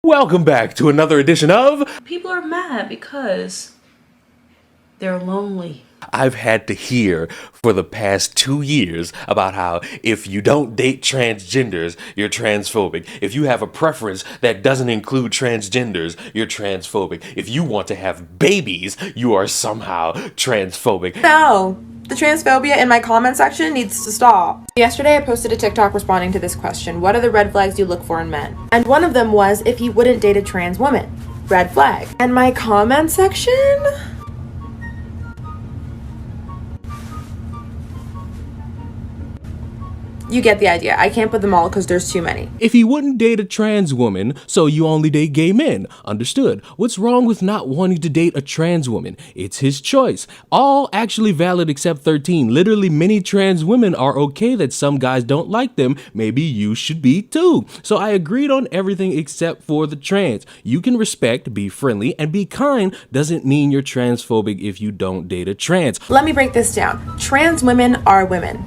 Welcome back to another edition of People are mad because they're lonely. I've had to hear for the past 2 years about how if you don't date transgenders, you're transphobic. If you have a preference that doesn't include transgenders, you're transphobic. If you want to have babies, you are somehow transphobic. No, the transphobia in my comment section needs to stop. Yesterday I posted a TikTok responding to this question: what are the red flags you look for in men? And one of them was if he wouldn't date a trans woman. Red flag. And my comment section? You get the idea. I can't put them all because there's too many. If he wouldn't date a trans woman, so you only date gay men. Understood. What's wrong with not wanting to date a trans woman? It's his choice. All actually valid except 13. Literally, many trans women are okay that some guys don't like them. Maybe you should be too. So I agreed on everything except for the trans. You can respect, be friendly, and be kind doesn't mean you're transphobic if you don't date a trans. Let me break this down. Trans women are women.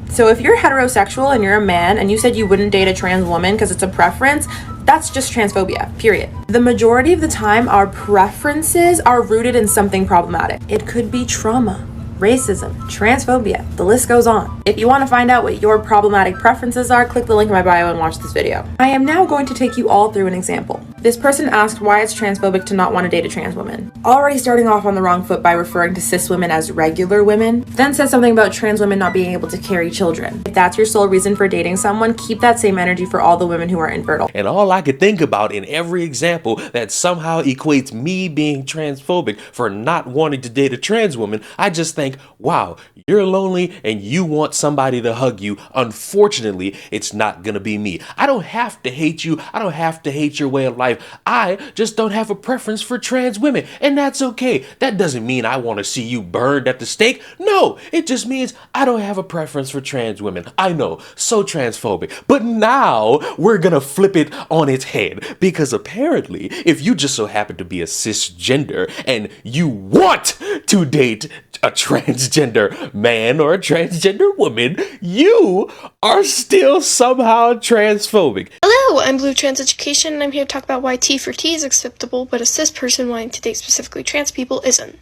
So if you're heterosexual and you're a man and you said you wouldn't date a trans woman because it's a preference, that's just transphobia, period. The majority of the time, our preferences are rooted in something problematic. It could be trauma, racism, transphobia, the list goes on. If you want to find out what your problematic preferences are, click the link in my bio and watch this video. I am now going to take you all through an example. This person asked why it's transphobic to not want to date a trans woman. Already starting off on the wrong foot by referring to cis women as regular women, then says something about trans women not being able to carry children. If that's your sole reason for dating someone, keep that same energy for all the women who are infertile. And all I could think about in every example that somehow equates me being transphobic for not wanting to date a trans woman, I just think, wow, you're lonely and you want somebody to hug you. Unfortunately, it's not gonna be me. I don't have to hate you. I don't have to hate your way of life. I just don't have a preference for trans women, and that's okay. That doesn't mean I want to see you burned at the stake. No, it just means I don't have a preference for trans women. I know, so transphobic. But now we're gonna flip it on its head, because apparently, if you just so happen to be a cisgender and you want to date a transgender man or a transgender woman, you are still somehow transphobic. Hello, I'm Blue Trans Education, and I'm here to talk about why T for T is acceptable, but a cis person wanting to date specifically trans people isn't.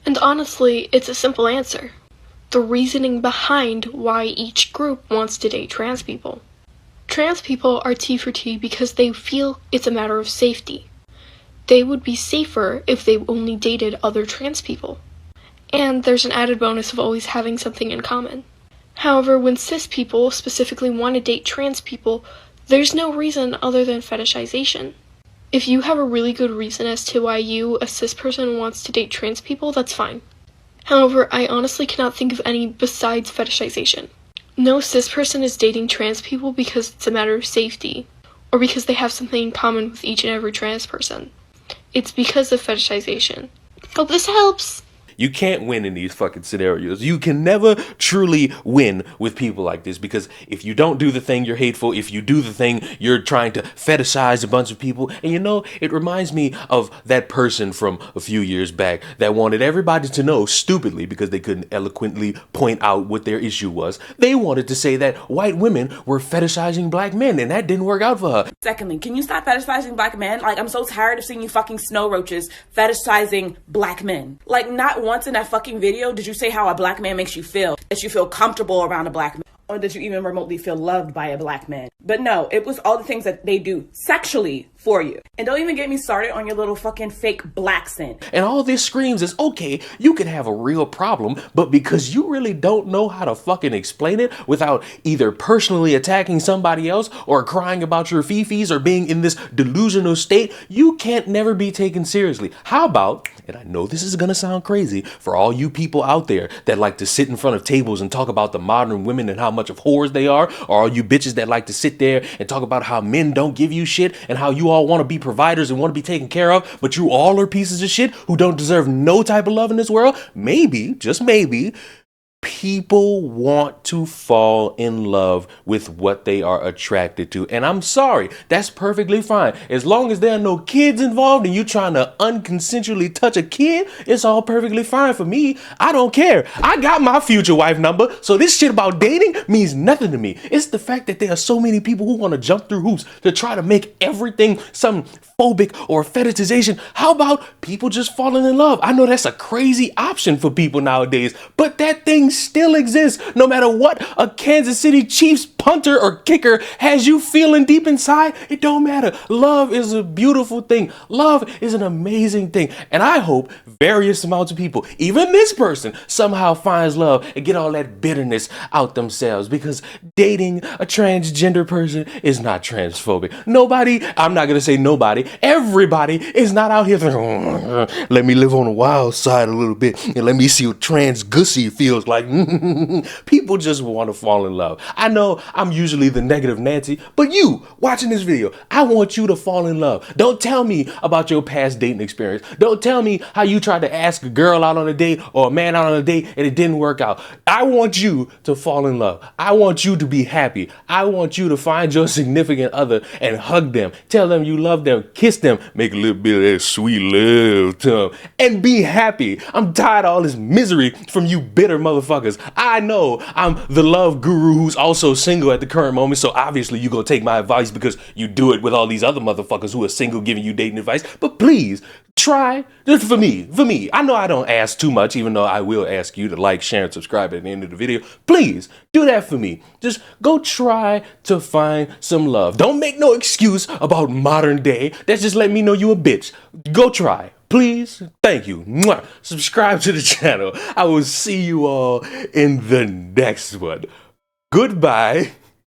And honestly, it's a simple answer. The reasoning behind why each group wants to date trans people. Trans people are T for T because they feel it's a matter of safety. They would be safer if they only dated other trans people. And there's an added bonus of always having something in common. However, when cis people specifically want to date trans people, there's no reason other than fetishization. If you have a really good reason as to why you, a cis person, wants to date trans people, that's fine. However, I honestly cannot think of any besides fetishization. No cis person is dating trans people because it's a matter of safety, or because they have something in common with each and every trans person. It's because of fetishization. Hope this helps! You can't win in these fucking scenarios. You can never truly win with people like this, because if you don't do the thing, you're hateful. If you do the thing, you're trying to fetishize a bunch of people. And you know, it reminds me of that person from a few years back that wanted everybody to know, stupidly, because they couldn't eloquently point out what their issue was. They wanted to say that white women were fetishizing black men, and that didn't work out for her. Secondly, can you stop fetishizing black men? Like, I'm so tired of seeing you fucking snow roaches fetishizing black men. Like, not once in that fucking video did you say how a black man makes you feel, that you feel comfortable around a black man, or that you even remotely feel loved by a black man. But no, it was all the things that they do sexually for you. And don't even get me started on your little fucking fake black sin. And all this screams is, okay, you can have a real problem, but because you really don't know how to fucking explain it without either personally attacking somebody else or crying about your fifis or being in this delusional state, you can't never be taken seriously. How about, and I know this is gonna sound crazy for all you people out there that like to sit in front of tables and talk about the modern women and how much of whores they are, or all you bitches that like to sit there and talk about how men don't give you shit and how you all want to be providers and want to be taken care of, but you all are pieces of shit who don't deserve no type of love in this world. Maybe, just maybe, People want to fall in love with what they are attracted to. And I'm sorry, that's perfectly fine. As long as there are no kids involved and you trying to unconsensually touch a kid, it's all perfectly fine for me. I don't care. I got my future wife number, so this shit about dating means nothing to me. It's the fact that there are so many people who want to jump through hoops to try to make everything some phobic or fetishization. How about people just falling in love? I know that's a crazy option for people nowadays, but that thing still exists. No matter what a Kansas City Chiefs punter or kicker has you feeling deep inside, it don't matter. Love is a beautiful thing. Love is an amazing thing. And I hope various amounts of people, even this person, somehow finds love and get all that bitterness out themselves, because dating a transgender person is not transphobic. Nobody, I'm not going to say nobody, everybody is not out here thinking, let me live on the wild side a little bit and let me see what trans gussy feels like. People just want to fall in love. I know I'm usually the negative Nancy, but you watching this video, I want you to fall in love. Don't tell me about your past dating experience. Don't tell me how you tried to ask a girl out on a date or a man out on a date and it didn't work out. I want you to fall in love. I want you to be happy. I want you to find your significant other and hug them. Tell them you love them. Kiss them. Make a little bit of that sweet love to them. And be happy. I'm tired of all this misery from you bitter motherfuckers. I know I'm the love guru who's also single at the current moment, so obviously you gonna take my advice because you do it with all these other motherfuckers who are single giving you dating advice. But please, try, just for me. I know I don't ask too much, even though I will ask you to like, share, and subscribe at the end of the video. Please, do that for me. Just go try to find some love. Don't make no excuse about modern day. That's just letting me know you a bitch. Go try. Please, thank you. Mwah. Subscribe to the channel. I will see you all in the next one. Goodbye.